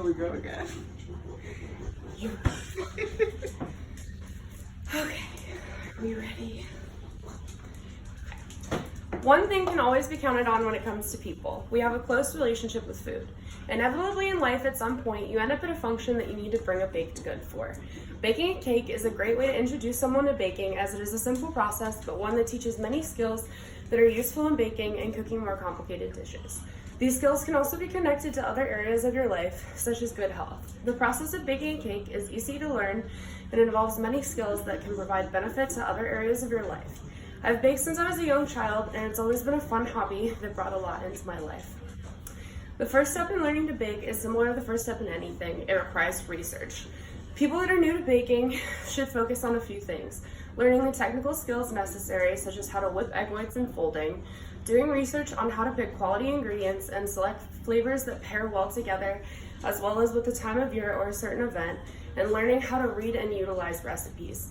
we go again. Okay, are we ready? One thing can always be counted on when it comes to people. We have a close relationship with food. Inevitably in life, at some point, you end up at a function that you need to bring a baked good for. Baking a cake is a great way to introduce someone to baking, as it is a simple process, but one that teaches many skills that are useful in baking and cooking more complicated dishes. These skills can also be connected to other areas of your life, such as good health. The process of baking a cake is easy to learn and involves many skills that can provide benefit to other areas of your life. I've baked since I was a young child, and it's always been a fun hobby that brought a lot into my life. The first step in learning to bake is similar to the first step in anything. It requires research. People that are new to baking should focus on a few things: learning the technical skills necessary, such as how to whip egg whites and folding, doing research on how to pick quality ingredients and select flavors that pair well together, as well as with the time of year or a certain event, and learning how to read and utilize recipes,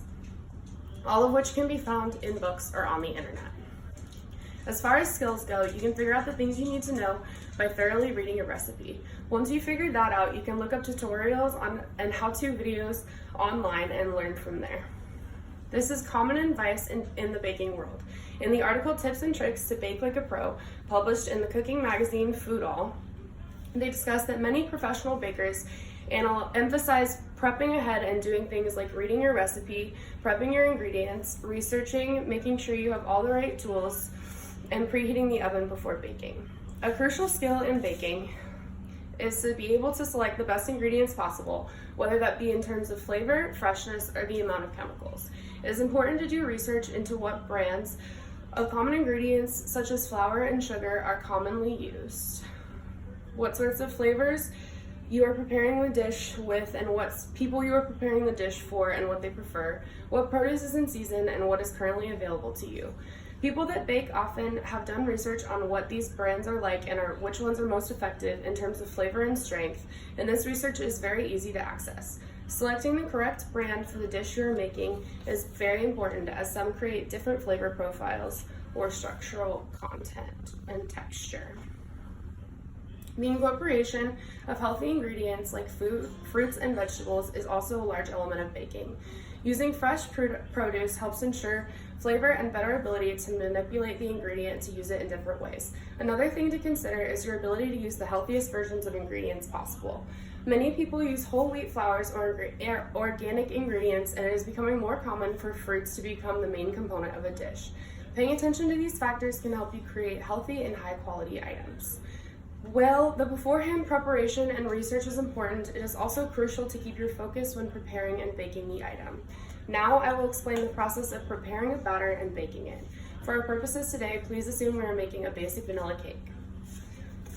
all of which can be found in books or on the internet. As far as skills go, you can figure out the things you need to know by thoroughly reading a recipe. Once you figure that out, you can look up tutorials and how-to videos online and learn from there. This is common advice in the baking world. In the article Tips and Tricks to Bake Like a Pro, published in the cooking magazine Food All, they discuss that many professional bakers emphasize prepping ahead and doing things like reading your recipe, prepping your ingredients, researching, making sure you have all the right tools, and preheating the oven before baking. A crucial skill in baking is to be able to select the best ingredients possible, whether that be in terms of flavor, freshness, or the amount of chemicals. It is important to do research into what brands of common ingredients, such as flour and sugar, are commonly used, what sorts of flavors you are preparing the dish with, and what people you are preparing the dish for and what they prefer, what produce is in season, and what is currently available to you. People that bake often have done research on what these brands are like and which ones are most effective in terms of flavor and strength, and this research is very easy to access. Selecting the correct brand for the dish you are making is very important, as some create different flavor profiles or structural content and texture. The incorporation of healthy ingredients like fruits and vegetables is also a large element of baking. Using fresh produce helps ensure flavor and better ability to manipulate the ingredient to use it in different ways. Another thing to consider is your ability to use the healthiest versions of ingredients possible. Many people use whole wheat flours or organic ingredients, and it is becoming more common for fruits to become the main component of a dish. Paying attention to these factors can help you create healthy and high quality items. While the beforehand preparation and research is important, it is also crucial to keep your focus when preparing and baking the item. Now I will explain the process of preparing a batter and baking it. For our purposes today, please assume we are making a basic vanilla cake.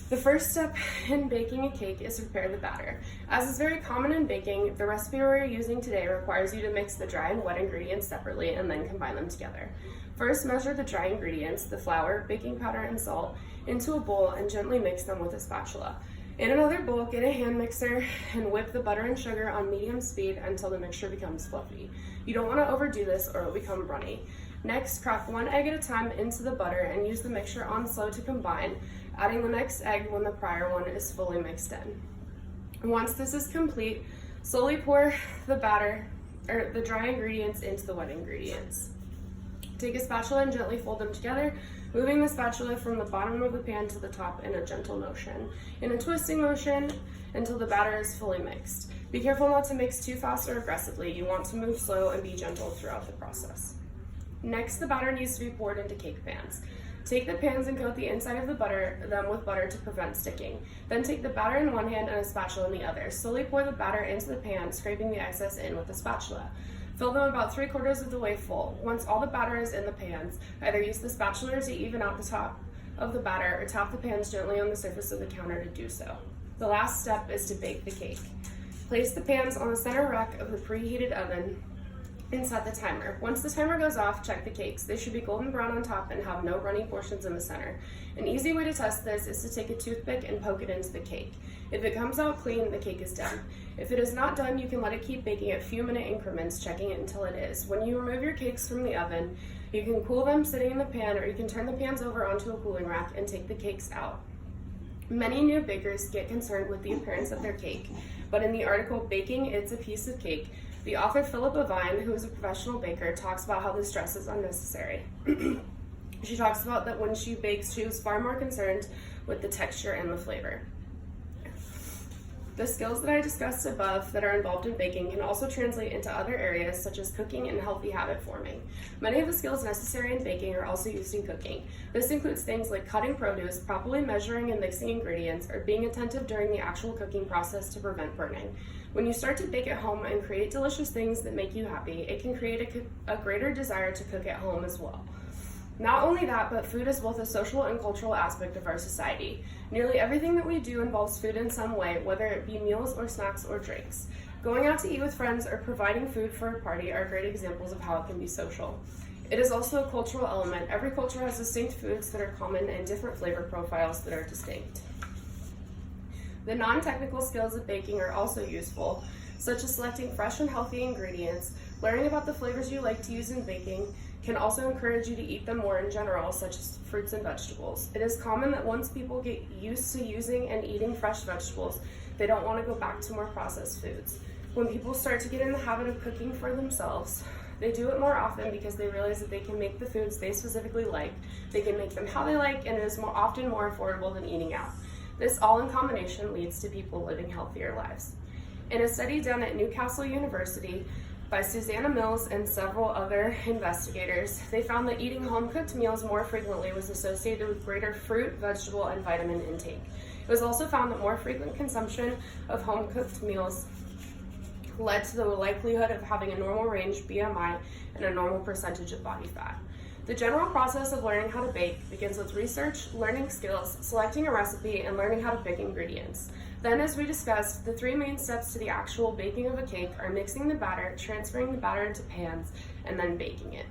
The first step in baking a cake is to prepare the batter. As is very common in baking, the recipe we're using today requires you to mix the dry and wet ingredients separately and then combine them together. First, measure the dry ingredients, the flour, baking powder, and salt, into a bowl and gently mix them with a spatula. In another bowl, get a hand mixer and whip the butter and sugar on medium speed until the mixture becomes fluffy. You don't want to overdo this or it will become runny. Next, crack one egg at a time into the butter and use the mixture on slow to combine, adding the next egg when the prior one is fully mixed in. Once this is complete, slowly pour the dry ingredients into the wet ingredients. Take a spatula and gently fold them together, moving the spatula from the bottom of the pan to the top in a gentle motion, in a twisting motion until the batter is fully mixed. Be careful not to mix too fast or aggressively. You want to move slow and be gentle throughout the process. Next, the batter needs to be poured into cake pans. Take the pans and coat the inside of them with butter to prevent sticking. Then take the batter in one hand and a spatula in the other. Slowly pour the batter into the pan, scraping the excess in with the spatula. Fill them about 3/4 of the way full. Once all the batter is in the pans, either use the spatula to even out the top of the batter or tap the pans gently on the surface of the counter to do so. The last step is to bake the cake. Place the pans on the center rack of the preheated oven and set the timer. Once the timer goes off, check the cakes. They should be golden brown on top and have no runny portions in the center. An easy way to test this is to take a toothpick and poke it into the cake. If it comes out clean, the cake is done. If it is not done, you can let it keep baking at few-minute increments, checking it until it is. When you remove your cakes from the oven, you can cool them sitting in the pan, or you can turn the pans over onto a cooling rack and take the cakes out. Many new bakers get concerned with the appearance of their cake, but in the article Baking It's a Piece of Cake, the author Philippa Vine, who is a professional baker, talks about how this stress is unnecessary. She talks about that when she bakes, she was far more concerned with the texture and the flavor. The skills that I discussed above that are involved in baking can also translate into other areas such as cooking and healthy habit forming. Many of the skills necessary in baking are also used in cooking. This includes things like cutting produce, properly measuring and mixing ingredients, or being attentive during the actual cooking process to prevent burning. When you start to bake at home and create delicious things that make you happy, it can create a greater desire to cook at home as well. Not only that, but food is both a social and cultural aspect of our society. Nearly everything that we do involves food in some way, whether it be meals or snacks or drinks. Going out to eat with friends or providing food for a party are great examples of how it can be social. It is also a cultural element. Every culture has distinct foods that are common and different flavor profiles that are distinct. The non-technical skills of baking are also useful, such as selecting fresh and healthy ingredients. Learning about the flavors you like to use in baking can also encourage you to eat them more in general, such as fruits and vegetables. It is common that once people get used to using and eating fresh vegetables, they don't want to go back to more processed foods. When people start to get in the habit of cooking for themselves, they do it more often because they realize that they can make the foods they specifically like, they can make them how they like, and it is often more affordable than eating out. This all in combination leads to people living healthier lives. In a study done at Newcastle University by Susanna Mills and several other investigators, they found that eating home-cooked meals more frequently was associated with greater fruit, vegetable, and vitamin intake. It was also found that more frequent consumption of home-cooked meals led to the likelihood of having a normal range BMI and a normal percentage of body fat. The general process of learning how to bake begins with research, learning skills, selecting a recipe, and learning how to pick ingredients. Then, as we discussed, the three main steps to the actual baking of a cake are mixing the batter, transferring the batter into pans, and then baking it.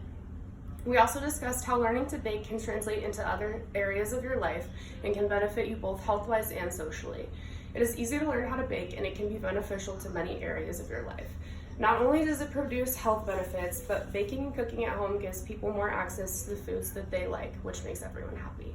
We also discussed how learning to bake can translate into other areas of your life and can benefit you both health-wise and socially. It is easy to learn how to bake, and it can be beneficial to many areas of your life. Not only does it produce health benefits, but baking and cooking at home gives people more access to the foods that they like, which makes everyone happy.